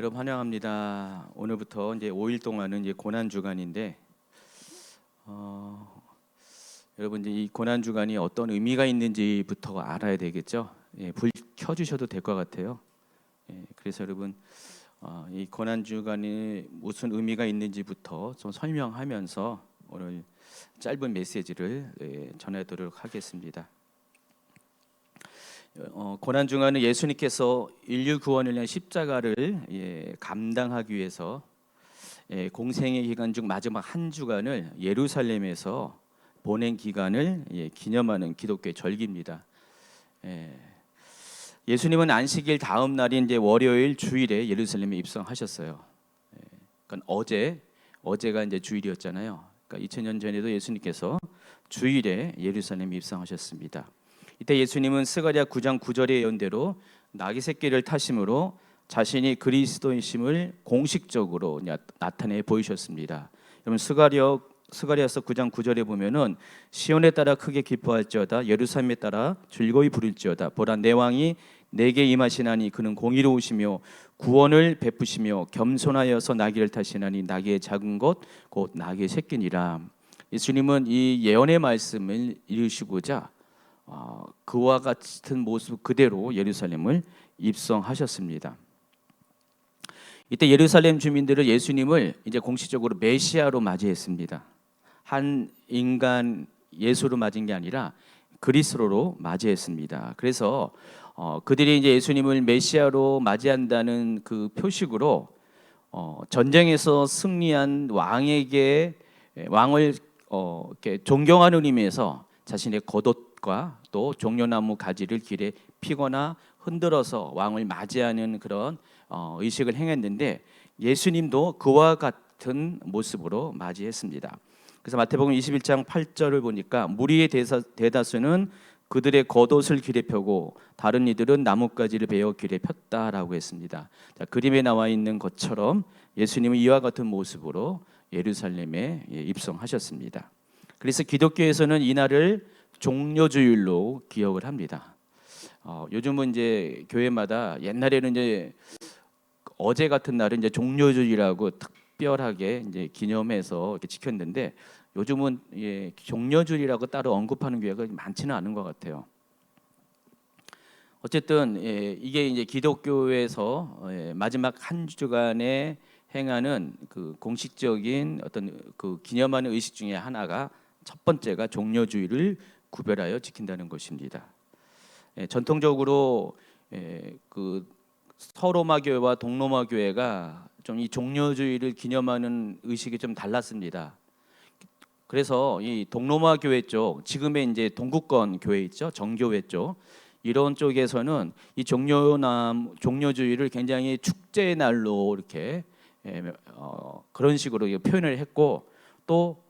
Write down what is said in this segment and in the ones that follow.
여러분 환영합니다. 오늘부터 이제 5일 동안은 이제 고난 주간인데, 여러분 이제 이 고난 주간이 어떤 의미가 있는지부터 알아야 되겠죠. 불 켜주셔도 될 것 같아요. 그래서 여러분 이 고난 주간이 무슨 의미가 있는지부터 좀 설명하면서 오늘 짧은 메시지를 전해드리도록 하겠습니다. 고난 주간은 예수님께서 인류 구원을 위한 십자가를 감당하기 위해서 공생의 기간 중 마지막 한 주간을 예루살렘에서 보낸 기간을 기념하는 기독교의 절기입니다. 예수님은 안식일 다음 날인 이제 월요일 주일에 예루살렘에 입성하셨어요. 그러니까 어제가 이제 주일이었잖아요. 그러니까 2000년 전에도 예수님께서 주일에 예루살렘에 입성하셨습니다. 이때 예수님은 스가랴 9장 9절의 예언대로 나귀 새끼를 타심으로 자신이 그리스도이심을 공식적으로 나타내 보이셨습니다. 여러분 스가랴서 9장 9절에 보면은 시온에 따라 크게 기뻐할지어다 예루살렘에 따라 즐거이 부를지어다 보라 내 왕이 내게 임하시나니 그는 공의로우시며 구원을 베푸시며 겸손하여서 나귀를 타시나니 나귀의 작은 것 곧 나귀의 새끼니라. 예수님은 이 예언의 말씀을 이루시고자 그와 같은 모습 그대로 예루살렘을 입성하셨습니다. 이때 예루살렘 주민들은 예수님을 이제 공식적으로 메시아로 맞이했습니다. 한 인간 예수로 맞은 게 아니라 그리스도로 맞이했습니다. 그래서 그들이 이제 예수님을 메시아로 맞이한다는 그 표식으로 전쟁에서 승리한 왕에게 왕을 이렇게 존경하는 의미에서 자신의 겉옷과 또 종려나무 가지를 길에 피거나 흔들어서 왕을 맞이하는 그런 의식을 행했는데 예수님도 그와 같은 모습으로 맞이했습니다. 그래서 마태복음 21장 8절을 보니까 무리의 대다수는 그들의 겉옷을 길에 펴고 다른 이들은 나뭇가지를 베어 길에 폈다라고 했습니다. 자, 그림에 나와 있는 것처럼 예수님은 이와 같은 모습으로 예루살렘에 입성하셨습니다. 그래서 기독교에서는 이날을 종려주일로 기억을 합니다. 요즘은 이제 교회마다 옛날에는 이제 어제 같은 날은 이제 종려주일이라고 특별하게 이제 기념해서 이렇게 지켰는데 요즘은 종려주일이라고 따로 언급하는 교회가 많지는 않은 것 같아요. 어쨌든 이게 이제 기독교에서 마지막 한 주간에 행하는 그 공식적인 어떤 그 기념하는 의식 중에 하나가 첫 번째가 종려주일을 구별하여 지킨다는 것입니다. 전통적으로 그 서로마 교회와 동로마 교회가 좀 이 종려주일을 기념하는 의식이 좀 달랐습니다. 그래서 이 동로마 교회 쪽, 지금의 이제 동구권 교회 있죠, 정교회 쪽 이런 쪽에서는 이 종려주일을 굉장히 축제의 날로 이렇게 그런 식으로 표현을 했고 또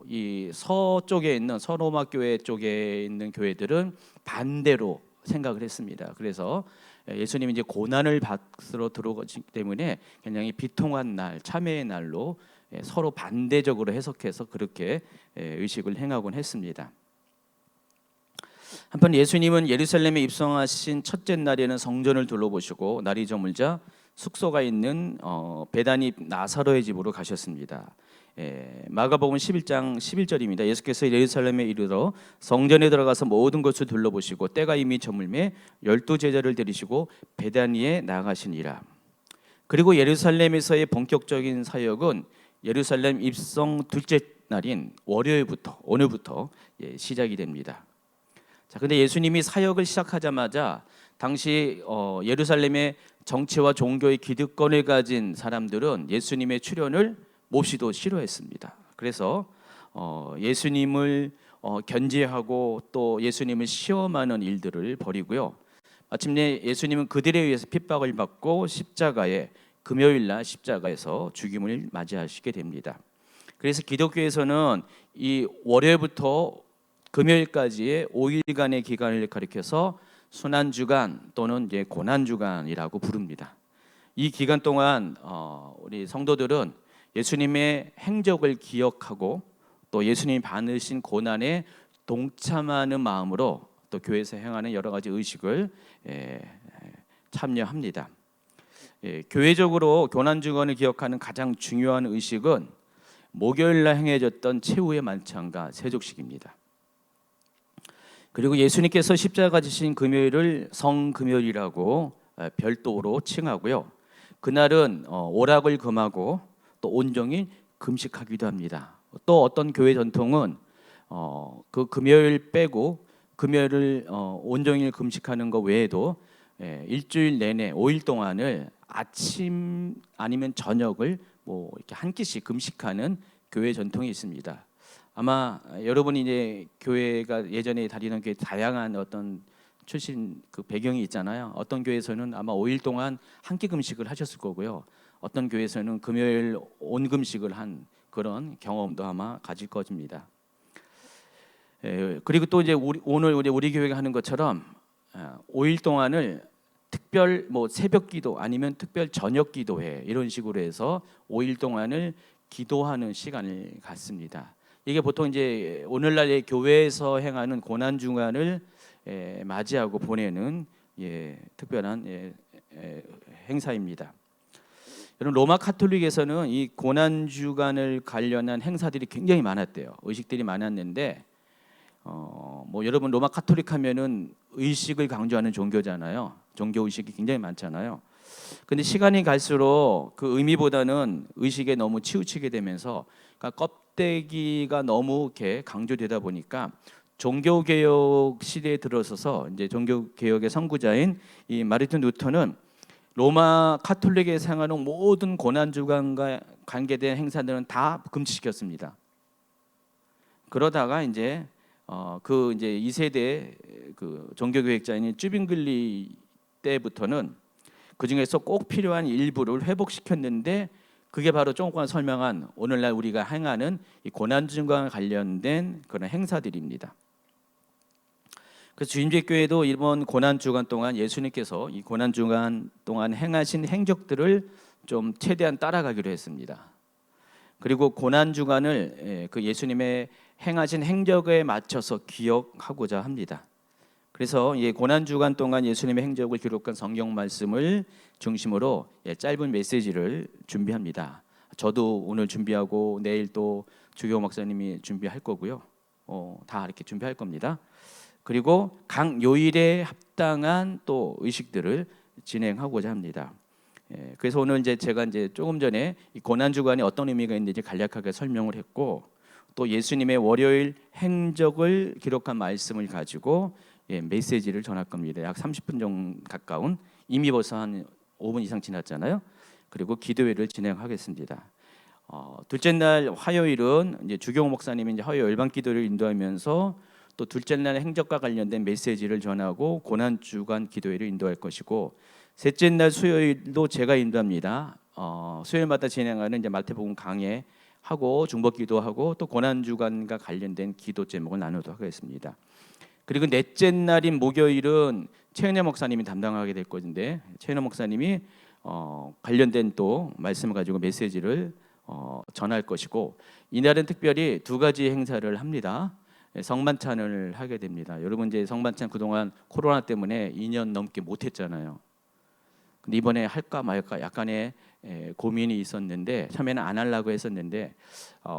이 서쪽에 있는 서로마 교회 쪽에 있는 교회들은 반대로 생각을 했습니다. 그래서 예수님이 이제 고난을 받으러 들어오기 때문에 굉장히 비통한 날, 참회의 날로 서로 반대적으로 해석해서 그렇게 의식을 행하곤 했습니다. 한편 예수님은 예루살렘에 입성하신 첫째 날에는 성전을 둘러보시고 날이 저물자 숙소가 있는 베다니 나사로의 집으로 가셨습니다. 마가복음 11장 11절입니다. 예수께서 예루살렘에 이르러 성전에 들어가서 모든 것을 둘러보시고 때가 이미 저물매 12제자를 데리시고 베다니에 나가시니라. 그리고 예루살렘에서의 본격적인 사역은 예루살렘 입성 둘째 날인 월요일부터 오늘부터 시작이 됩니다. 자, 근데 예수님이 사역을 시작하자마자 당시 예루살렘의 정치와 종교의 기득권을 가진 사람들은 예수님의 출현을 몹시도 싫어했습니다. 그래서 예수님을 견제하고 또 예수님을 시험하는 일들을 벌이고요. 마침내 예수님은 그들에 의해서 핍박을 받고 금요일 날 십자가에서 죽임을 맞이하시게 됩니다. 그래서 기독교에서는 이 월요일부터 금요일까지의 5일간의 기간을 가리켜서 순환주간 또는 이제 고난주간이라고 부릅니다. 이 기간 동안 우리 성도들은 예수님의 행적을 기억하고 또 예수님이 받으신 고난에 동참하는 마음으로 또 교회에서 행하는 여러 가지 의식을 참여합니다. 교회적으로 고난주간을 기억하는 가장 중요한 의식은 목요일날 행해졌던 최후의 만찬과 세족식입니다. 그리고 예수님께서 십자가 지신 금요일을 성금요일이라고 별도로 칭하고요. 그날은 오락을 금하고 또 온종일 금식하기도 합니다. 또 어떤 교회 전통은 그 금요일 빼고 금요일을 온종일 금식하는 것 외에도 일주일 내내 5일 동안을 아침 아니면 저녁을 뭐 이렇게 한 끼씩 금식하는 교회 전통이 있습니다. 아마 여러분이 이제 교회가 예전에 다니는 교회 다양한 어떤 출신 그 배경이 있잖아요. 어떤 교회에서는 아마 5일 동안 한 끼 금식을 하셨을 거고요. 어떤 교회에서는 금요일 온 금식을 한 그런 경험도 아마 가질 것입니다. 그리고 또 이제 오늘 우리 교회가 하는 것처럼 5일 동안을 특별 뭐 새벽 기도 아니면 특별 저녁 기도회 이런 식으로 해서 5일 동안을 기도하는 시간을 갖습니다. 이게 보통 이제 오늘날의 교회에서 행하는 고난 주간을 맞이하고 보내는 특별한 행사입니다. 여러분 로마 카톨릭에서는 이 고난 주간을 관련한 행사들이 굉장히 많았대요. 의식들이 많았는데 뭐 여러분 로마 카톨릭 하면은 의식을 강조하는 종교잖아요. 종교 의식이 굉장히 많잖아요. 근데 시간이 갈수록 그 의미보다는 의식에 너무 치우치게 되면서 그러니까 껍데기가 너무 이렇게 강조되다 보니까 종교 개혁 시대에 들어서서 이제 종교 개혁의 선구자인 이 마르틴 루터는 로마 카톨릭에서 행하는 모든 고난 주간과 관계된 행사들은 다 금지시켰습니다. 그러다가 이제 그 이제 2세대 그 종교 교획자인 쭈빙글리 때부터는 그 중에서 꼭 필요한 일부를 회복시켰는데 그게 바로 조금 전에 설명한 오늘날 우리가 행하는 이 고난주간과 관련된 그런 행사들입니다. 그래서 주임제교회도 이번 고난주간 동안 예수님께서 이 고난주간 동안 행하신 행적들을 좀 최대한 따라가기로 했습니다. 그리고 고난주간을 그 예수님의 행하신 행적에 맞춰서 기억하고자 합니다. 그래서 고난주간 동안 예수님의 행적을 기록한 성경 말씀을 중심으로 짧은 메시지를 준비합니다. 저도 오늘 준비하고 내일 또 주교 목사님이 준비할 거고요. 다 이렇게 준비할 겁니다. 그리고 각 요일에 합당한 또 의식들을 진행하고자 합니다. 그래서 오늘 이제 제가 이제 조금 전에 이 고난주간이 어떤 의미가 있는지 간략하게 설명을 했고 또 예수님의 월요일 행적을 기록한 말씀을 가지고 메시지를 전할 겁니다. 약 30분 정도 가까운 이미 벌써 한 5분 이상 지났잖아요. 그리고 기도회를 진행하겠습니다. 둘째 날 화요일은 이제 주경 목사님이 이제 화요일 열방 기도를 인도하면서 또 둘째 날 행적과 관련된 메시지를 전하고 고난 주간 기도회를 인도할 것이고 셋째 날 수요일도 제가 인도합니다. 수요일마다 진행하는 이제 마태복음 강해 하고 중복 기도하고 또 고난 주간과 관련된 기도 제목을 나누도록 하겠습니다. 그리고 넷째 날인 목요일은 최은혜 목사님이 담당하게 될 것인데 최은혜 목사님이 관련된 또 말씀을 가지고 메시지를 전할 것이고 이날은 특별히 두 가지 행사를 합니다. 성만찬을 하게 됩니다. 여러분 이제 성만찬 그동안 코로나 때문에 2년 넘게 못했잖아요. 근데 이번에 할까 말까 약간의 고민이 있었는데 처음에는 안 하려고 했었는데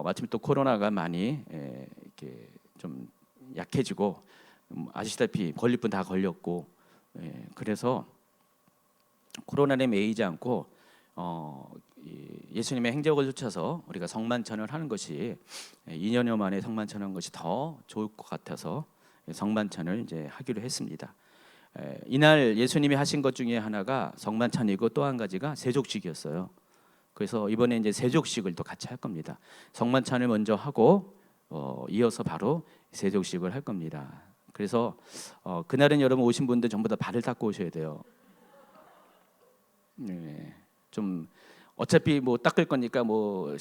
마침 또 코로나가 많이 이렇게 좀 약해지고 아시다시피 걸릴 분 다 걸렸고 그래서 코로나에 매이지 않고 예수님의 행적을 쫓아서 우리가 성만찬을 하는 것이 2년여 만에 성만찬하는 것이 더 좋을 것 같아서 성만찬을 이제 하기로 했습니다. 이날 예수님이 하신 것 중에 하나가 성만찬이고 또 한 가지가 세족식이었어요. 그래서 이번에 이제 세족식을 또 같이 할 겁니다. 성만찬을 먼저 하고 이어서 바로 세족식을 할 겁니다. 그래서 그날은 여러분 오신 분들 전부 다 발을 닦고 오셔야 돼요. 좀 어차피 뭐 닦을 거니까 뭐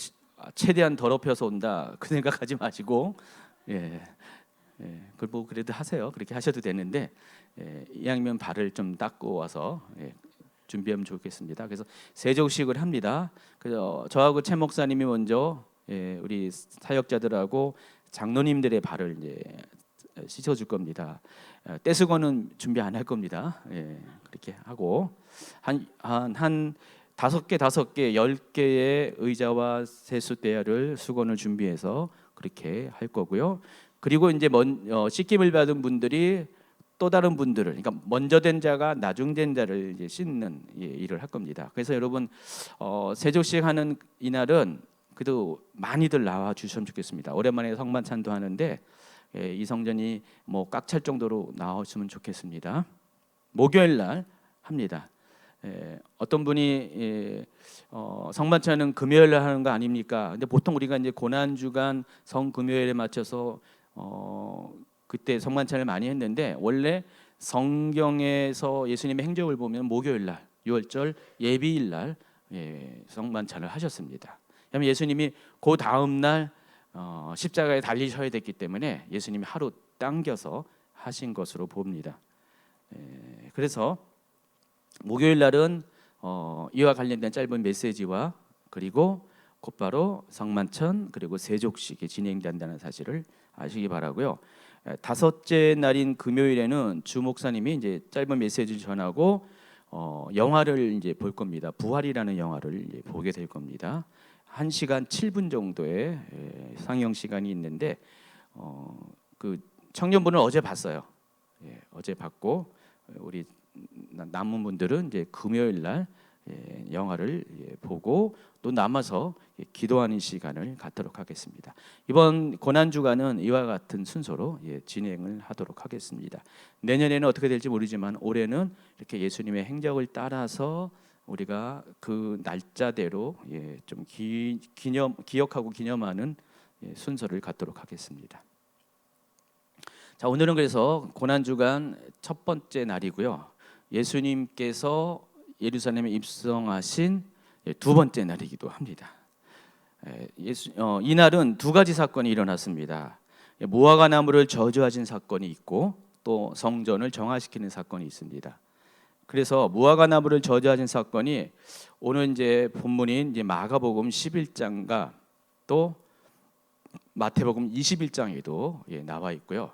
최대한 더럽혀서 온다 그 생각하지 마시고 그걸 뭐 그래도 하세요. 그렇게 하셔도 되는데 이왕이면 발을 좀 닦고 와서 준비하면 좋겠습니다. 그래서 세족식을 합니다. 그래서 저하고 최 목사님이 먼저 우리 사역자들하고 장로님들의 발을 이제 씻어줄 겁니다. 떼수건은 준비 안 할 겁니다. 예, 그렇게 하고 한 5개, 10개의 의자와 세숫대야를 수건을 준비해서 그렇게 할 거고요. 그리고 이제 씻김을 받은 분들이 또 다른 분들을, 그러니까 먼저 된 자가 나중 된 자를 이제 씻는 일을 할 겁니다. 그래서 여러분 세족식 하는 이날은 그래도 많이들 나와 주셨으면 좋겠습니다. 오랜만에 성만찬도 하는데 이 성전이 뭐 꽉 찰 정도로 나왔으면 좋겠습니다. 목요일 날 합니다. 어떤 분이 성만찬은 금요일 날 하는 거 아닙니까? 근데 보통 우리가 이제 고난 주간 성금요일에 맞춰서 그때 성만찬을 많이 했는데, 원래 성경에서 예수님의 행적을 보면 목요일 날, 유월절 예비일 날 성만찬을 하셨습니다. 왜냐하면 예수님이 그 다음 날 십자가에 달리셔야 됐기 때문에 예수님이 하루 당겨서 하신 것으로 봅니다. 그래서 목요일 날은 이와 관련된 짧은 메시지와 그리고 곧바로 성만찬 그리고 세족식이 진행된다는 사실을 아시기 바라고요. 5째 날인 금요일에는 주 목사님이 이제 짧은 메시지를 전하고 영화를 이제 볼 겁니다. 부활이라는 영화를 이제 보게 될 겁니다. 1시간 7분 정도의 상영 시간이 있는데 그 청년분은 어제 봤어요. 어제 봤고 우리 남은 분들은 이제 금요일 날 영화를 보고 또 남아서 기도하는 시간을 갖도록 하겠습니다. 이번 고난 주간은 이와 같은 순서로 진행을 하도록 하겠습니다. 내년에는 어떻게 될지 모르지만 올해는 이렇게 예수님의 행적을 따라서 우리가 그 날짜대로 좀 기억하고 기념하는 순서를 갖도록 하겠습니다. 자, 오늘은 그래서 고난 주간 첫 번째 날이고요. 예수님께서 예루살렘에 입성하신 두 번째 날이기도 합니다. 이 날은 두 가지 사건이 일어났습니다. 무화과 나무를 저주하신 사건이 있고 또 성전을 정화시키는 사건이 있습니다. 그래서 무화과 나무를 저주하신 사건이 오늘 이제 본문인 이제 마가복음 11장과 또 마태복음 21장에도 나와 있고요.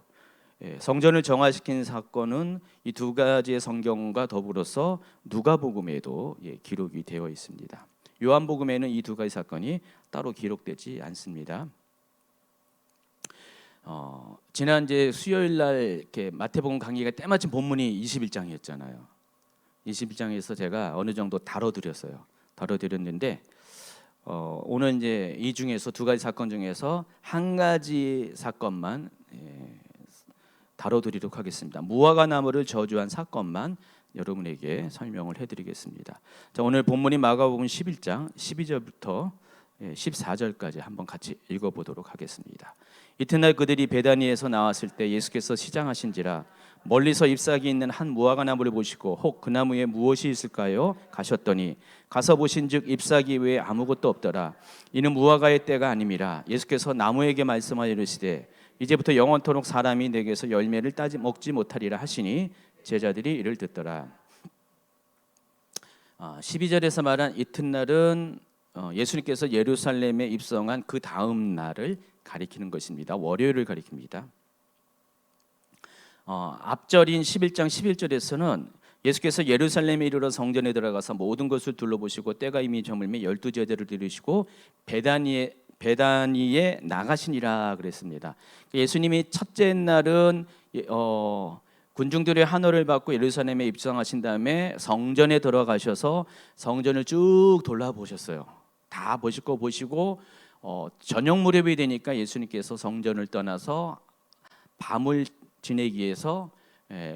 성전을 정화시킨 사건은 이 두 가지의 성경과 더불어서 누가복음에도 기록이 되어 있습니다. 요한복음에는 이 두 가지 사건이 따로 기록되지 않습니다. 지난 이제 수요일 날 이렇게 마태복음 강의가 때마침 본문이 21장이었잖아요. 21장에서 제가 어느 정도 다뤄드렸는데 오늘 이제 이 중에서 두 가지 사건 중에서 한 가지 사건만 다뤄드리도록 하겠습니다. 무화과 나무를 저주한 사건만 여러분에게 설명을 해드리겠습니다. 자, 오늘 본문이 마가복음 11장 12절부터 14절까지 한번 같이 읽어보도록 하겠습니다. 이튿날 그들이 베다니에서 나왔을 때 예수께서 시장하신지라 멀리서 잎사귀 있는 한 무화과 나무를 보시고 혹 그 나무에 무엇이 있을까요? 가셨더니 가서 보신즉 잎사귀 외에 아무것도 없더라. 이는 무화과의 때가 아님이라. 예수께서 나무에게 말씀하여 이르시되 이제부터 영원토록 사람이 내게서 열매를 따지 먹지 못하리라 하시니 제자들이 이를 듣더라. 12절에서 말한 이튿날은 예수님께서 예루살렘에 입성한 그 다음 날을 가리키는 것입니다. 월요일을 가리킵니다. 앞절인 11장 11절에서는 예수께서 예루살렘에 이르러 성전에 들어가서 모든 것을 둘러보시고 때가 이미 저물매 12제자를 들으시고 베다니에 나가시니라 그랬습니다. 예수님이 첫째 날은 군중들의 환호를 받고 예루살렘에 입성하신 다음에 성전에 들어가셔서 성전을 쭉 돌아보셨어요. 다 보실 거 보시고 저녁 무렵이 되니까 예수님께서 성전을 떠나서 밤을 지내기 위해서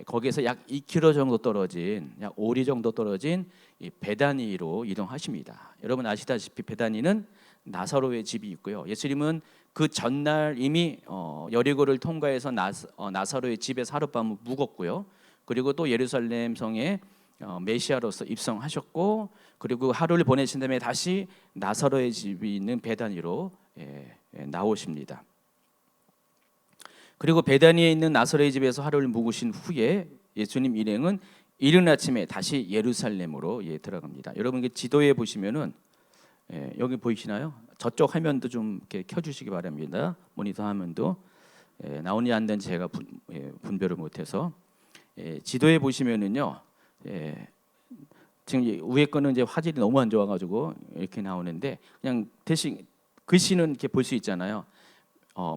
거기에서 약 2km 정도 떨어진 약 5리 정도 떨어진 이 베다니로 이동하십니다. 여러분 아시다시피 베다니는 나사로의 집이 있고요. 예수님은 그 전날 이미 여리고를 통과해서 나사로의 집에서 하룻밤을 묵었고요. 그리고 또 예루살렘 성에 메시아로서 입성하셨고, 그리고 하루를 보내신 다음에 다시 나사로의 집이 있는 베다니로 나오십니다. 그리고 베다니에 있는 나사로의 집에서 하루를 묵으신 후에 예수님 일행은 이른 아침에 다시 예루살렘으로 들어갑니다. 여러분 지도에 보시면은 여기 보이시나요? 저쪽 화면도 좀 이렇게 켜주시기 바랍니다. 모니터 화면도 나오는지 안 되는지 제가 분별을 못해서 지도에 보시면은요. 지금 위에 거는 이제 화질이 너무 안 좋아가지고 이렇게 나오는데 그냥 대신 글씨는 이렇게 볼 수 있잖아요.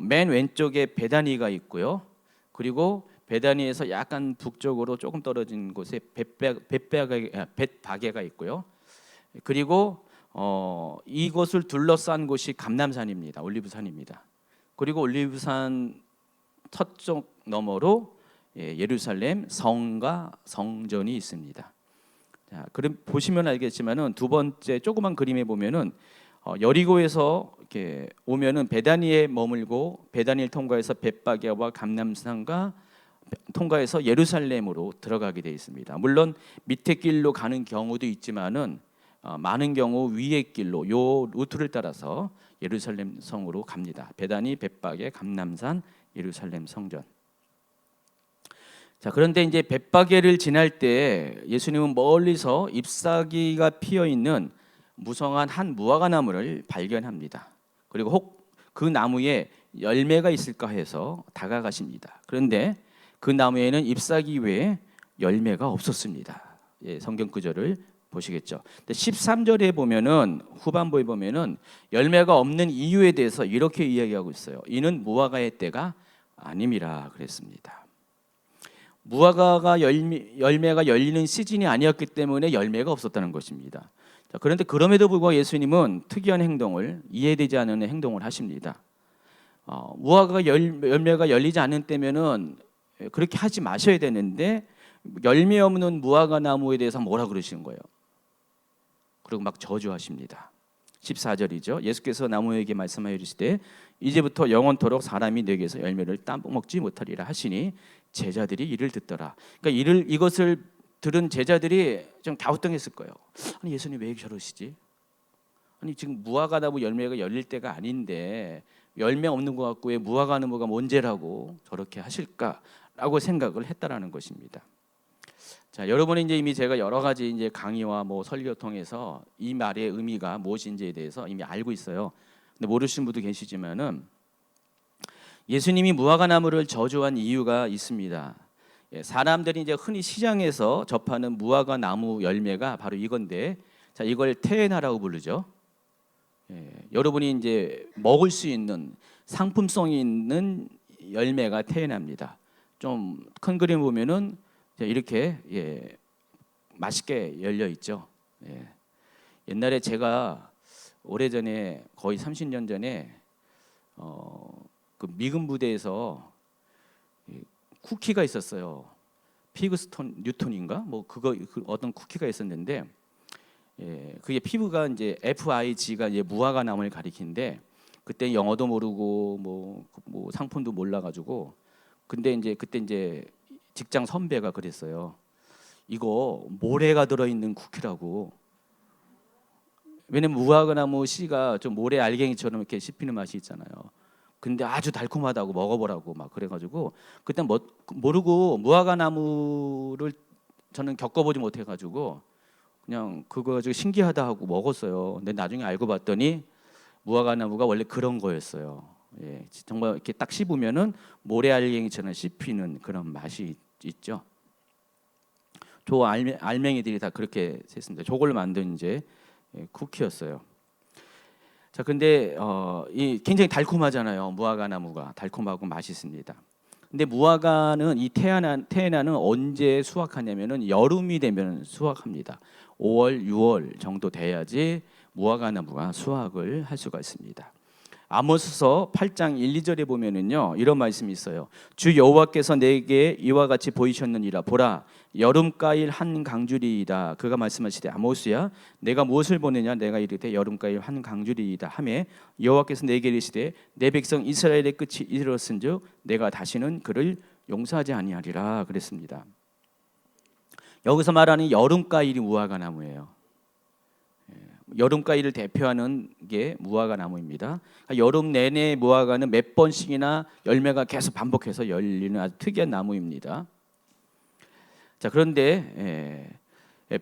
맨 왼쪽에 베다니가 있고요. 그리고 베다니에서 약간 북쪽으로 조금 떨어진 곳에 벳바게가 있고요. 그리고 이곳을 둘러싼 곳이 감람산입니다. 올리브산입니다. 그리고 올리브산 서쪽 너머로 예루살렘 성과 성전이 있습니다. 자, 그럼 보시면 알겠지만은 두 번째 조그만 그림에 보면은 여리고에서 이렇게 오면은 베다니에 머물고 베다니를 통과해서 벳바게와 감람산과 통과해서 예루살렘으로 들어가게 되어 있습니다. 물론 밑에 길로 가는 경우도 있지만은 많은 경우 위의 길로 요 루트를 따라서 예루살렘 성으로 갑니다. 베다니, 벳바게, 감람산, 예루살렘 성전. 자, 그런데 이제 벳바게를 지날 때 예수님은 멀리서 잎사귀가 피어 있는 무성한 한 무화과 나무를 발견합니다. 그리고 혹 그 나무에 열매가 있을까 해서 다가가십니다. 그런데 그 나무에는 잎사귀 외에 열매가 없었습니다. 성경 구절을 보시겠죠. 13절에 보면은 후반부에 보면은 열매가 없는 이유에 대해서 이렇게 이야기하고 있어요. 이는 무화과의 때가 아님이라 그랬습니다. 무화과가 열매가 열리는 시즌이 아니었기 때문에 열매가 없었다는 것입니다. 자, 그런데 그럼에도 불구하고 예수님은 특이한 행동을 이해되지 않는 행동을 하십니다. 무화과가 열매가 열리지 않는 때면은 그렇게 하지 마셔야 되는데 열매 없는 무화과 나무에 대해서 뭐라 그러시는 거예요? 그리고 막 저주하십니다. 14절이죠. 예수께서 나무에게 말씀하여 이르시되 이제부터 영원토록 사람이 내게서 열매를 따먹지 못하리라 하시니 제자들이 이를 듣더라. 그러니까 이것을 들은 제자들이 좀 갸우뚱했을 거예요. 아니 예수님 왜 저러시지? 아니 지금 무화과 나무 열매가 열릴 때가 아닌데 열매 없는 것 같고 왜 무화과 나무가 뭔죄라고 저렇게 하실까라고 생각을 했다라는 것입니다. 자, 여러분이 이제 이미 제가 여러 가지 이제 강의와 뭐 설교 통해서 이 말의 의미가 무엇인지에 대해서 이미 알고 있어요. 근데 모르시는 분도 계시지만은 예수님이 무화과 나무를 저주한 이유가 있습니다. 사람들이 이제 흔히 시장에서 접하는 무화과 나무 열매가 바로 이건데, 자 이걸 테에나라고 부르죠. 여러분이 이제 먹을 수 있는 상품성이 있는 열매가 테에나입니다. 좀 큰 그림 보면은 이렇게 맛있게 열려 있죠. 옛날에 제가 오래전에 거의 30년 전에 그 미군 부대에서 쿠키가 있었어요. 피그스톤 뉴턴인가 뭐 그거 어떤 쿠키가 있었는데 그게 피부가 이제 FIG가 이제 무화과 나무를 가리키는데 그때 영어도 모르고 뭐 상품도 몰라가지고 근데 이제 그때 이제 직장 선배가 그랬어요. 이거 모래가 들어있는 쿠키라고. 왜냐면 무화과 나무 씨가 좀 모래 알갱이처럼 이렇게 씹히는 맛이 있잖아요. 근데 아주 달콤하다고 먹어보라고 막 그래가지고 그때 모르고 무화과 나무를 저는 겪어보지 못해가지고 그냥 그거 가지고 신기하다 하고 먹었어요. 근데 나중에 알고 봤더니 무화과 나무가 원래 그런 거였어요. 정말 이렇게 딱 씹으면은 모래 알갱이처럼 씹히는 그런 맛이 있죠. 저 알맹이들이 다 그렇게 됐습니다. 저걸 만든 이제 쿠키였어요. 자, 근데 이 굉장히 달콤하잖아요. 무화과 나무가 달콤하고 맛있습니다. 근데 무화과는 이 테에나는 언제 수확하냐면은 여름이 되면 수확합니다. 5월, 6월 정도 돼야지 무화과 나무가 수확을 할 수가 있습니다. 아모스서 8장 1, 2절에 보면은요 이런 말씀이 있어요. 주 여호와께서 내게 이와 같이 보이셨느니라. 보라 여름가일 한 강줄이이다. 그가 말씀하시되 아모스야 내가 무엇을 보느냐. 내가 이르되 여름가일 한 강줄이이다 하매 여호와께서 내게 이르시되 내 백성 이스라엘의 끝이 이르렀은즉 내가 다시는 그를 용서하지 아니하리라 그랬습니다. 여기서 말하는 여름가일이 무화과 나무예요. 여름가일을 대표하는 게 무화과 나무입니다. 여름 내내 무화과는 몇 번씩이나 열매가 계속 반복해서 열리는 아주 특이한 나무입니다. 자, 그런데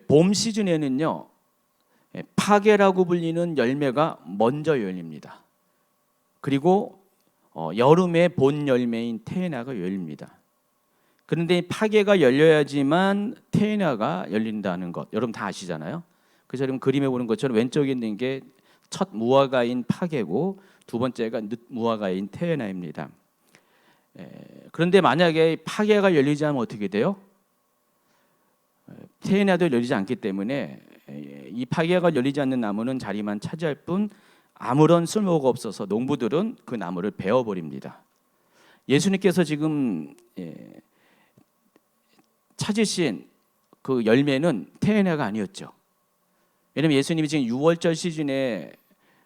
봄 시즌에는요 파게라고 불리는 열매가 먼저 열립니다. 그리고 여름의 본 열매인 테에나가 열립니다. 그런데 파게가 열려야지만 테에나가 열린다는 것 여러분 다 아시잖아요. 그래서 여러분 그림에 보는 것처럼 왼쪽에 있는 게 첫 무화과인 파게고 두 번째가 늦 무화과인 테에나입니다. 그런데 만약에 파게가 열리지 않으면 어떻게 돼요? 테에나도 열리지 않기 때문에 이 파게가 열리지 않는 나무는 자리만 차지할 뿐 아무런 쓸모가 없어서 농부들은 그 나무를 베어버립니다. 예수님께서 지금 찾으신 그 열매는 테에나가 아니었죠. 왜냐하면 예수님이 지금 6월절 시즌에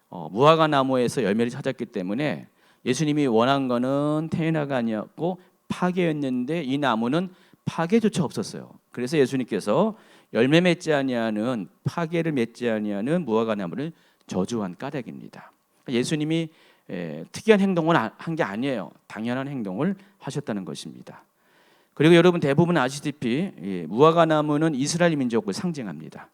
무화과 나무에서 열매를 찾았기 때문에 예수님이 원한 거는 테에나가 아니었고 파게였는데 이 나무는 파게조차 없었어요. 그래서 예수님께서 열매 맺지 아니하는 파게를 맺지 아니하는 무화과 나무를 저주한 까닭입니다. 예수님이 특이한 행동을 한 게 아니에요. 당연한 행동을 하셨다는 것입니다. 그리고 여러분 대부분 아시다시피 무화과 나무는 이스라엘 민족을 상징합니다.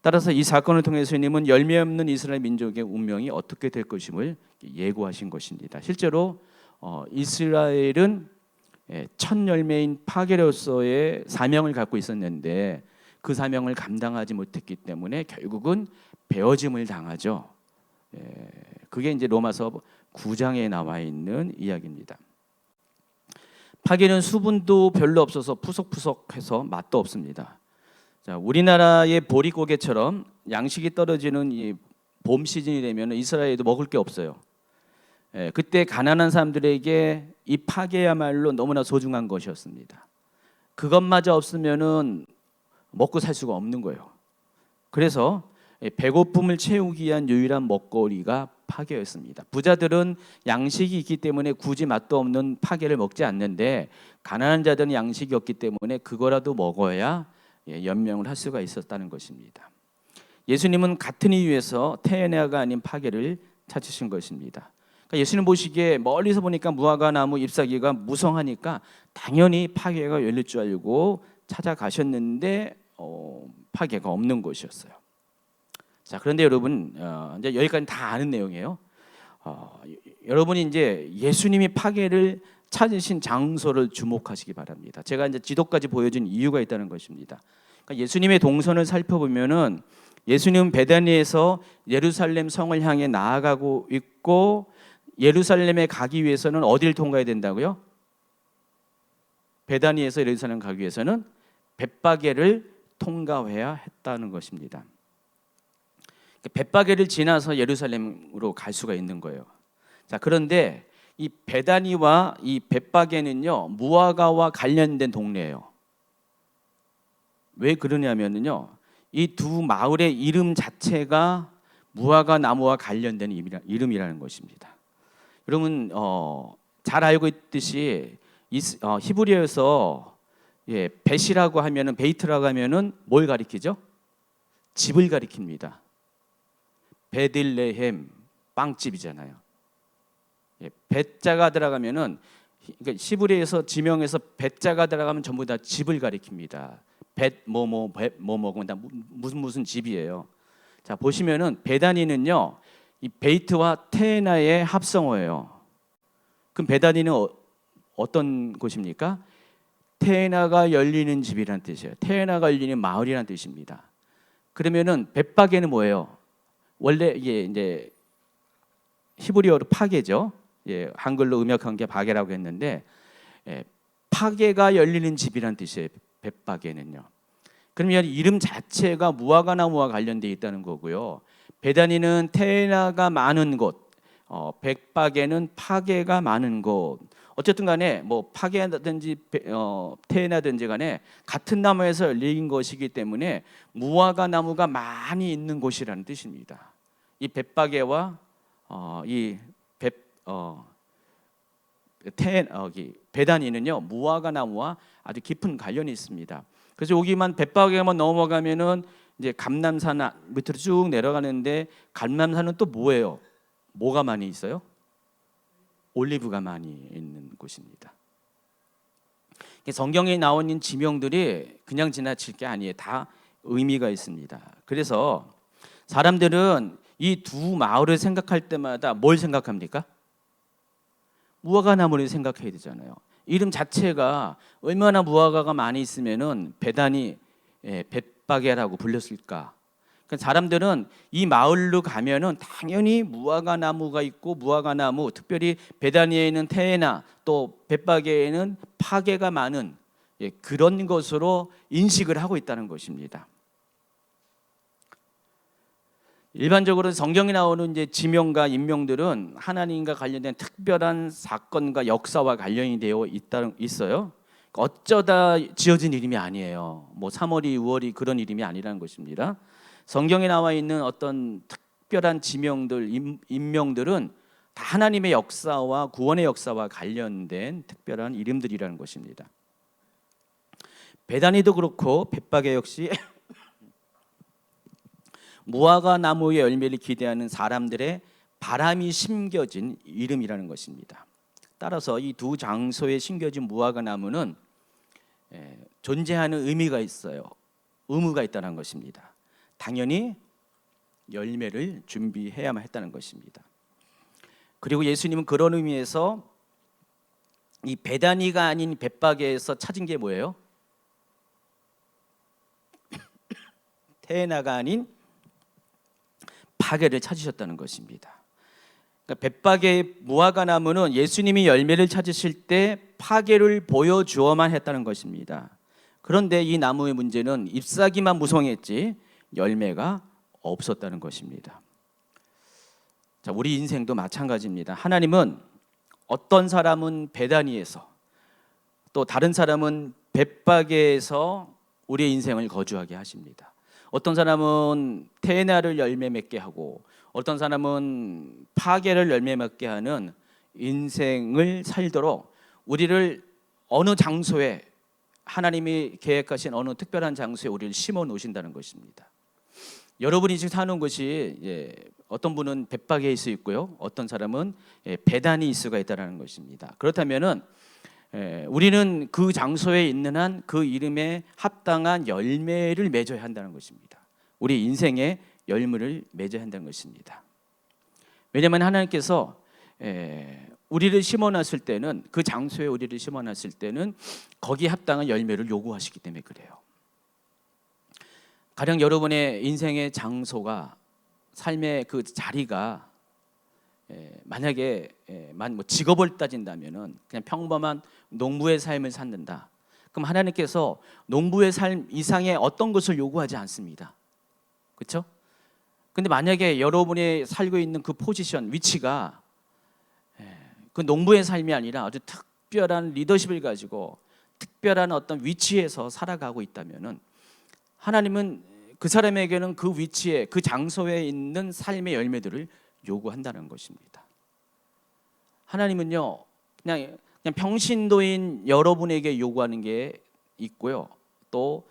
따라서 이 사건을 통해서 예수님은 열매 없는 이스라엘 민족의 운명이 어떻게 될 것임을 예고하신 것입니다. 실제로 이스라엘은 첫 열매인 파게로서의 사명을 갖고 있었는데 그 사명을 감당하지 못했기 때문에 결국은 베어짐을 당하죠. 그게 이제 로마서 9장에 나와 있는 이야기입니다. 파게는 수분도 별로 없어서 푸석푸석해서 맛도 없습니다. 자, 우리나라의 보릿고개처럼 양식이 떨어지는 이 봄 시즌이 되면 이스라엘에도 먹을 게 없어요. 그때 가난한 사람들에게 이 파게야말로 너무나 소중한 것이었습니다. 그것마저 없으면은 먹고 살 수가 없는 거예요. 그래서 배고픔을 채우기 위한 유일한 먹거리가 파게였습니다. 부자들은 양식이 있기 때문에 굳이 맛도 없는 파게를 먹지 않는데 가난한 자들은 양식이 없기 때문에 그거라도 먹어야 연명을 할 수가 있었다는 것입니다. 예수님은 같은 이유에서 테에나가 아닌 파게를 찾으신 것입니다. 그러니까 예수님 보시기에 멀리서 보니까 무화과 나무 잎사귀가 무성하니까 당연히 파게가 열릴 줄 알고 찾아가셨는데 파게가 없는 곳이었어요. 자, 그런데 여러분 이제 여기까지 다 아는 내용이에요. 여러분이 이제 예수님이 파게를 찾으신 장소를 주목하시기 바랍니다. 제가 이제 지도까지 보여준 이유가 있다는 것입니다. 그러니까 예수님의 동선을 살펴보면은 예수님은 베다니에서 예루살렘 성을 향해 나아가고 있고 예루살렘에 가기 위해서는 어디를 통과해야 된다고요? 베다니에서 예루살렘 가기 위해서는 벳바게를 통과해야 했다는 것입니다. 벳바게를 지나서 예루살렘으로 갈 수가 있는 거예요. 자, 그런데 이 베다니와 이 벳바게는요 무화과와 관련된 동네예요. 왜 그러냐면요 이 두 마을의 이름 자체가 무화과 나무와 관련된 이름이라는 것입니다. 여러분 잘 알고 있듯이 히브리어에서 벳이라고 하면은 베이트라고 하면은 뭘 가리키죠? 집을 가리킵니다. 베들레헴 빵집이잖아요. 벳자가 들어가면은 그러니까 히브리에서 지명에서 벳자가 들어가면 전부 다 집을 가리킵니다. 벳 뭐뭐 벳 뭐뭐 다 무슨 집이에요. 자, 보시면은 베다니는요 이 베이트와 테에나의 합성어예요. 그럼 베다니는 어떤 곳입니까? 테에나가 열리는 집이란 뜻이에요. 테에나가 열리는 마을이란 뜻입니다. 그러면은 벳바게는 뭐예요? 원래 이게 이제 히브리어로 파게죠. 한글로 음역한 게 바게라고 했는데 파게가 열리는 집이란 뜻이에요. 벳바게는요. 그러면 이름 자체가 무화과 나무와 관련되어 있다는 거고요. 베다니는 테에나가 많은 곳, 벳바게는 파게가 많은 곳. 어쨌든 간에 뭐 파게든지 테에나든지 간에 같은 나무에서 열린 것이기 때문에 무화과 나무가 많이 있는 곳이라는 뜻입니다. 이 벳바게와 베다니는요 무화과 나무와 아주 깊은 관련이 있습니다. 그래서 여기만 벳바게만 넘어가면은 이제 감람산 밑으로 쭉 내려가는데 감람산은 또 뭐예요? 뭐가 많이 있어요? 올리브가 많이 있는 곳입니다. 성경에 나온 지명들이 그냥 지나칠 게 아니에요. 다 의미가 있습니다. 그래서 사람들은 이 두 마을을 생각할 때마다 뭘 생각합니까? 무화과 나무를 생각해야 되잖아요. 이름 자체가 얼마나 무화과가 많이 있으면은 베다니 벳바게라고 불렸을까? 그러니까 사람들은 이 마을로 가면은 당연히 무화과 나무가 있고 무화과 나무, 특별히 베다니에 있는 테에나 또 벳바게에는 파게가 많은 그런 것으로 인식을 하고 있다는 것입니다. 일반적으로 성경에 나오는 이제 지명과 인명들은 하나님과 관련된 특별한 사건과 역사와 관련이 되어 있어요. 어쩌다 지어진 이름이 아니에요. 뭐 3월이 6월이 그런 이름이 아니라는 것입니다. 성경에 나와 있는 어떤 특별한 지명들, 인명들은 다 하나님의 역사와 구원의 역사와 관련된 특별한 이름들이라는 것입니다. 베다니도 그렇고 벳바게 역시 무화과 나무의 열매를 기대하는 사람들의 바람이 심겨진 이름이라는 것입니다. 따라서 이 두 장소에 심겨진 무화과 나무는 존재하는 의미가 있어요. 의무가 있다는 것입니다. 당연히 열매를 준비해야만 했다는 것입니다. 그리고 예수님은 그런 의미에서 이 베다니가 아닌 벳바게에서 찾은 게 뭐예요? 테에나가 아닌 파게를 찾으셨다는 것입니다. 그러니까 벳바게의 무화과 나무는 예수님이 열매를 찾으실 때 파게를 보여주어만 했다는 것입니다. 그런데 이 나무의 문제는 잎사귀만 무성했지 열매가 없었다는 것입니다. 자, 우리 인생도 마찬가지입니다. 하나님은 어떤 사람은 베다니에서 또 다른 사람은 벳바게에서 우리의 인생을 거주하게 하십니다. 어떤 사람은 테에나를 열매 맺게 하고 어떤 사람은 파게를 열매 맺게 하는 인생을 살도록 우리를 어느 장소에 하나님이 계획하신 어느 특별한 장소에 우리를 심어 놓으신다는 것입니다. 여러분이 지금 사는 곳이 어떤 분은 벳바게에 있어 있고요, 어떤 사람은 베다니 있을 있다는 것입니다. 그렇다면은 우리는 그 장소에 있는 한 그 이름에 합당한 열매를 맺어야 한다는 것입니다. 우리 인생의 열매를 맺어야 한다는 것입니다. 왜냐하면 하나님께서 우리를 심어놨을 때는 그 장소에 우리를 심어놨을 때는 거기에 합당한 열매를 요구하시기 때문에 그래요. 가령 여러분의 인생의 장소가 삶의 그 자리가 만약에 뭐 직업을 따진다면은 그냥 평범한 농부의 삶을 산다. 그럼 하나님께서 농부의 삶 이상의 어떤 것을 요구하지 않습니다. 그렇죠? 근데 만약에 여러분이 살고 있는 그 포지션, 위치가 그 농부의 삶이 아니라 아주 특별한 리더십을 가지고 특별한 어떤 위치에서 살아가고 있다면은 하나님은 그 사람에게는 그 위치에, 그 장소에 있는 삶의 열매들을 요구한다는 것입니다. 하나님은요, 그냥 평신도인 여러분에게 요구하는 게 있고요, 또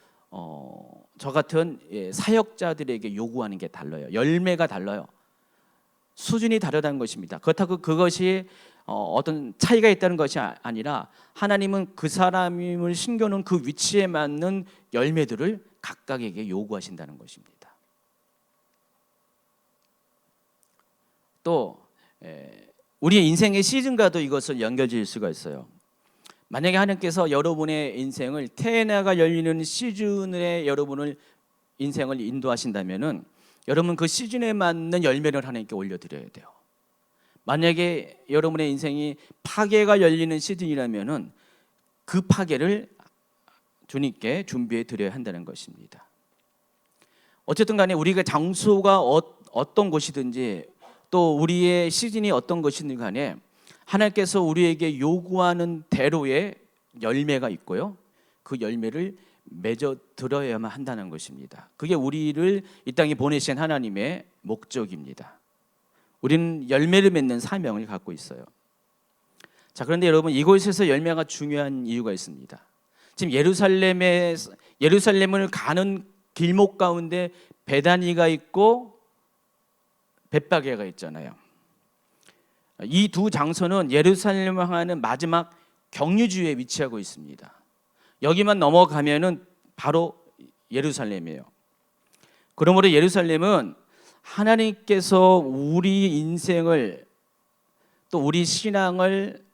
저 같은 사역자들에게 요구하는 게 달라요. 열매가 달라요. 수준이 다르다는 것입니다. 그렇다고 그것이 어떤 차이가 있다는 것이 아니라 하나님은 그 사람을 심겨놓은 그 위치에 맞는 열매들을 각각에게 요구하신다는 것입니다. 또 우리의 인생의 시즌과도 이것을 연결지을 수가 있어요. 만약에 하나님께서 여러분의 인생을 테에나가 열리는 시즌에 여러분을 인생을 인도하신다면은 여러분 그 시즌에 맞는 열매를 하나님께 올려드려야 돼요. 만약에 여러분의 인생이 파게가 열리는 시즌이라면은 그 파게를 주님께 준비해 드려야 한다는 것입니다. 어쨌든 간에 우리가 장소가 어떤 곳이든지 또 우리의 시즌이 어떤 것이든 간에 하나님께서 우리에게 요구하는 대로의 열매가 있고요, 그 열매를 맺어 들어야만 한다는 것입니다. 그게 우리를 이 땅에 보내신 하나님의 목적입니다. 우리는 열매를 맺는 사명을 갖고 있어요. 자, 그런데 여러분, 이곳에서 열매가 중요한 이유가 있습니다. 지금 예루살렘을 가는 길목 가운데 베다니가 있고 벳바게가 있잖아요. 이 두 장소는 예루살렘을 향하는 마지막 경유지에 위치하고 있습니다. 여기만 넘어가면은 바로 예루살렘이에요. 그러므로 예루살렘은 하나님께서 우리 인생을 또 우리 신앙을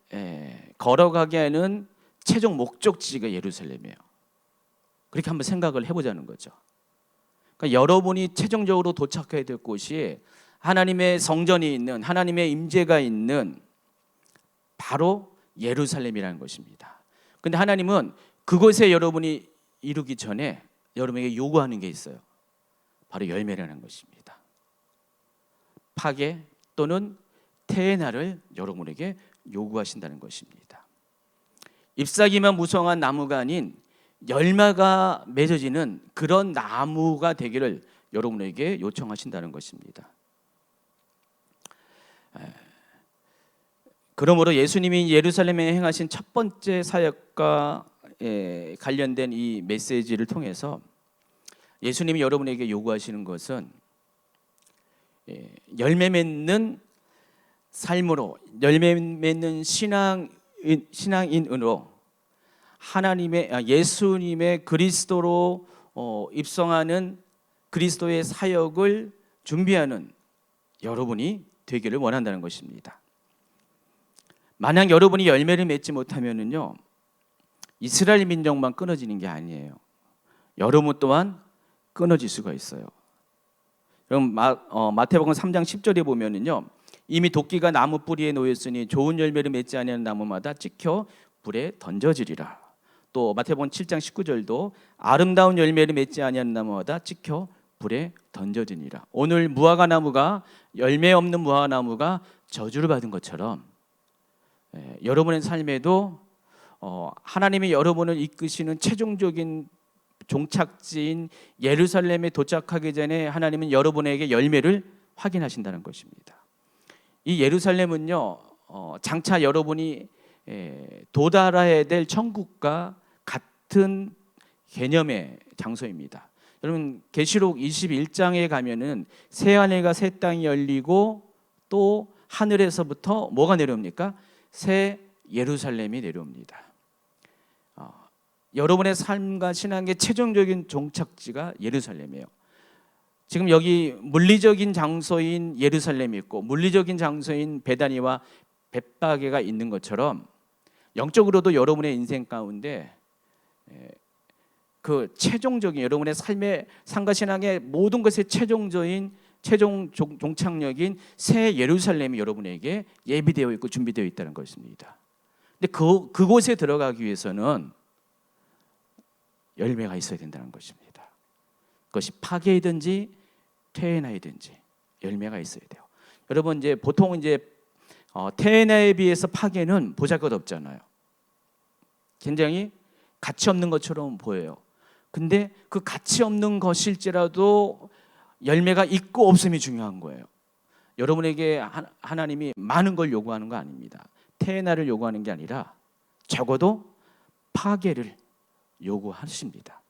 걸어가게 하는 최종 목적지가 예루살렘이에요. 그렇게 한번 생각을 해보자는 거죠. 그러니까 여러분이 최종적으로 도착해야 될 곳이 하나님의 성전이 있는, 하나님의 임재가 있는 바로 예루살렘이라는 것입니다. 근데 하나님은 그곳에 여러분이 이루기 전에 여러분에게 요구하는 게 있어요. 바로 열매라는 것입니다. 파괴 또는 태에나를 여러분에게 요구하신다는 것입니다. 잎사귀만 무성한 나무가 아닌 열매가 맺어지는 그런 나무가 되기를 여러분에게 요청하신다는 것입니다. 그러므로 예수님이 예루살렘에 행하신 첫 번째 사역과 관련된 이 메시지를 통해서 예수님이 여러분에게 요구하시는 것은 열매 맺는 삶으로, 열매 맺는 신앙인으로 하나님의 예수님의 그리스도로 입성하는 그리스도의 사역을 준비하는 여러분이 되기를 원한다는 것입니다. 만약 여러분이 열매를 맺지 못하면은요, 이스라엘 민족만 끊어지는 게 아니에요. 여러분 또한 끊어질 수가 있어요. 그럼 마태복음 3장 10절에 보면은요, 이미 도끼가 나무 뿌리에 놓였으니 좋은 열매를 맺지 아니하는 나무마다 찍혀 불에 던져지리라. 또 마태복음 7장 19절도 아름다운 열매를 맺지 아니하는 나무마다 찍혀 불에 던져지니라. 오늘 무화과 나무가, 열매 없는 무화과 나무가 저주를 받은 것처럼 여러분의 삶에도 하나님이 여러분을 이끄시는 최종적인 종착지인 예루살렘에 도착하기 전에 하나님은 여러분에게 열매를 확인하신다는 것입니다. 이 예루살렘은요, 장차 여러분이 도달해야 될 천국과 같은 개념의 장소입니다. 여러분 계시록 21장에 가면은 새 하늘과 새 땅이 열리고 또 하늘에서부터 뭐가 내려옵니까? 새 예루살렘이 내려옵니다. 여러분의 삶과 신앙의 최종적인 종착지가 예루살렘이에요. 지금 여기 물리적인 장소인 예루살렘이 있고 물리적인 장소인 베다니와 벳바게가 있는 것처럼 영적으로도 여러분의 인생 가운데 그 최종적인 여러분의 삶의 삶과 신앙의 모든 것의 최종 종착역인 새 예루살렘이 여러분에게 예비되어 있고 준비되어 있다는 것입니다. 근데 그곳에 들어가기 위해서는 열매가 있어야 된다는 것입니다. 그것이 파괴이든지 태에나이든지 열매가 있어야 돼요. 여러분 이제 보통 이제 태에나에 비해서 파괴는 보잘것없잖아요. 굉장히 가치 없는 것처럼 보여요. 근데 그 가치 없는 것일지라도 열매가 있고 없음이 중요한 거예요. 여러분에게 하나님이 많은 걸 요구하는 거 아닙니다. 태에나를 요구하는 게 아니라 적어도 파괴를 요구하십니다.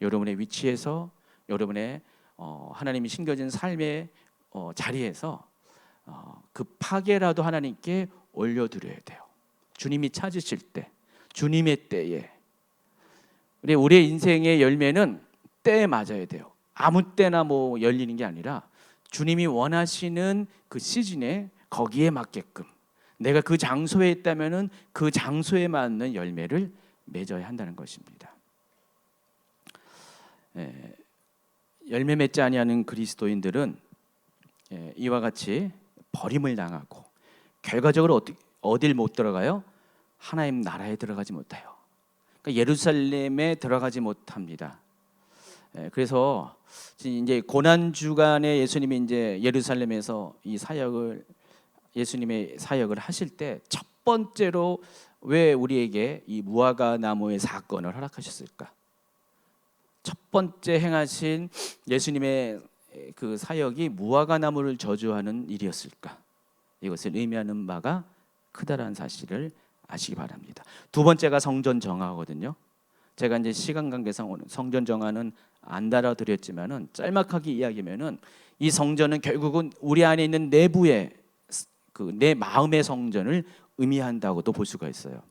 여러분의 위치에서 여러분의 하나님이 심겨진 삶의 자리에서 그 파괴라도 하나님께 올려드려야 돼요. 주님이 찾으실 때, 주님의 때에. 우리의 인생의 열매는 때에 맞아야 돼요. 아무 때나 뭐 열리는 게 아니라 주님이 원하시는 그 시즌에 거기에 맞게끔 내가 그 장소에 있다면은 그 장소에 맞는 열매를 맺어야 한다는 것입니다. 열매 맺지 아니하는 그리스도인들은 이와 같이 버림을 당하고 결과적으로 어딜 못 들어가요? 하나님 나라에 들어가지 못해요. 그러니까 예루살렘에 들어가지 못합니다. 그래서 이제 고난 주간에 예수님이 이제 예루살렘에서 예수님의 사역을 하실 때 첫 번째로 왜 우리에게 이 무화과 나무의 사건을 허락하셨을까? 첫 번째 행하신 예수님의 그 사역이 무화과 나무를 저주하는 일이었을까? 이것을 의미하는 바가 크다라는 사실을 아시기 바랍니다. 두 번째가 성전 정화거든요. 제가 이제 시간 관계상 오늘 성전 정화는 안 달아드렸지만은 짤막하게 이야기하면은 이 성전은 결국은 우리 안에 있는 내부의 그 내 마음의 성전을 의미한다고도 볼 수가 있어요.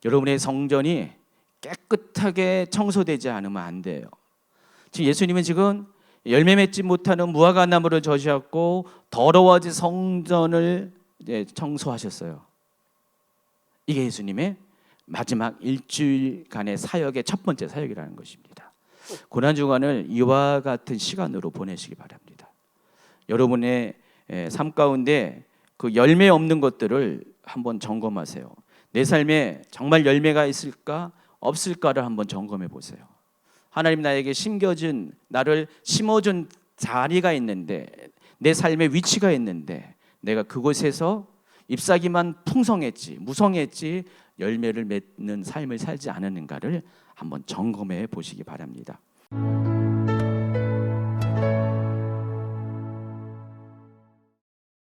여러분의 성전이 깨끗하게 청소되지 않으면 안 돼요. 지금 예수님은 지금 열매 맺지 못하는 무화과 나무를 저주하고 더러워진 성전을 이제 청소하셨어요. 이게 예수님의 마지막 일주일간의 사역의 첫 번째 사역이라는 것입니다. 고난주간을 이와 같은 시간으로 보내시기 바랍니다. 여러분의 삶 가운데 그 열매 없는 것들을 한번 점검하세요. 내 삶에 정말 열매가 있을까 없을까를 한번 점검해 보세요. 하나님 나에게 심겨준, 나를 심어준 자리가 있는데, 내 삶의 위치가 있는데 내가 그곳에서 잎사귀만 풍성했지, 무성했지 열매를 맺는 삶을 살지 않았는가를 한번 점검해 보시기 바랍니다.